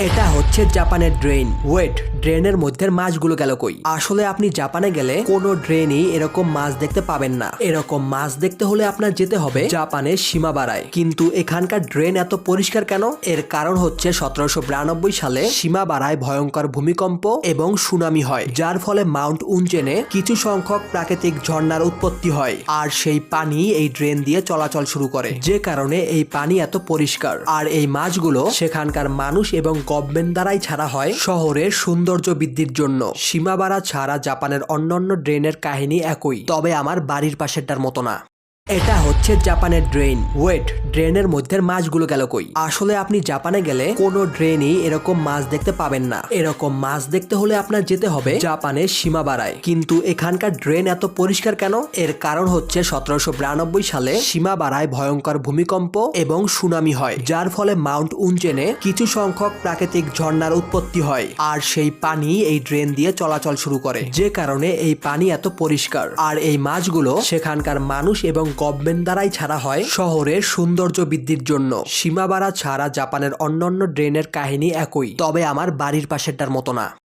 এটা হচ্ছে জাপানের ড্রেন। ওয়েট, ড্রেনের মধ্যে মাছগুলো গেল কই? আসলে আপনি জাপানে গেলে কোনো ড্রেনই এরকম মাছ দেখতে পাবেন না। এরকম মাছ দেখতে হলে আপনার যেতে হবে জাপানের সীমাবারায়। কিন্তু এখানকার ড্রেন এত পরিষ্কার কেন? এর কারণ হচ্ছে 1792 সালে সীমাবারায় ভয়ঙ্কর ভূমিকম্প এবং সুনামি হয়, যার ফলে মাউন্ট উনচেনে কিছু সংখ্যক প্রাকৃতিক ঝর্ণার উৎপত্তি হয়। আর সেই পানি এই ড্রেন দিয়ে চলাচল শুরু করে, যে কারণে এই পানি এত পরিষ্কার। আর এই মাছগুলো সেখানকার মানুষ এবং গভর্নমেন্ট দ্বারাই ছাড়া হয় শহরের সৌন্দর্য বৃদ্ধির জন্য। সীমাবারা ছাড়া জাপানের অন্যান্য ড্রেনের কাহিনী একই, তবে আমার বাড়ির পাশেরটার মতো না। এটা হচ্ছে জাপানের ড্রেন। ওয়েট, ড্রেনের মধ্যে মাছগুলো গেল কই? আসলে আপনি জাপানে গেলে কোনো ড্রেনই এরকম মাছ দেখতে পাবেন না। এরকম মাছ দেখতে হলে আপনার যেতে হবে জাপানের সীমাবারায়। কিন্তু এখানকার ড্রেন এত পরিষ্কার কেন? এর কারণ হচ্ছে 1792 সালে সীমাবারায় ভয়ঙ্কর ভূমিকম্প এবং সুনামি হয়, যার ফলে মাউন্ট উনচেনে কিছু সংখ্যক প্রাকৃতিক ঝর্ণার উৎপত্তি হয়। আর সেই পানি এই ড্রেন দিয়ে চলাচল শুরু করে, যে কারণে এই পানি এত পরিষ্কার। আর এই মাছগুলো সেখানকার মানুষ এবং গভর্নমেন্ট দ্বারাই ছাড়া হয় শহরের সৌন্দর্য বৃদ্ধির জন্য। সীমাবারা ছাড়া জাপানের অন্যান্য ড্রেনের কাহিনী একই, তবে আমার বাড়ির পাশেরটার মতো না।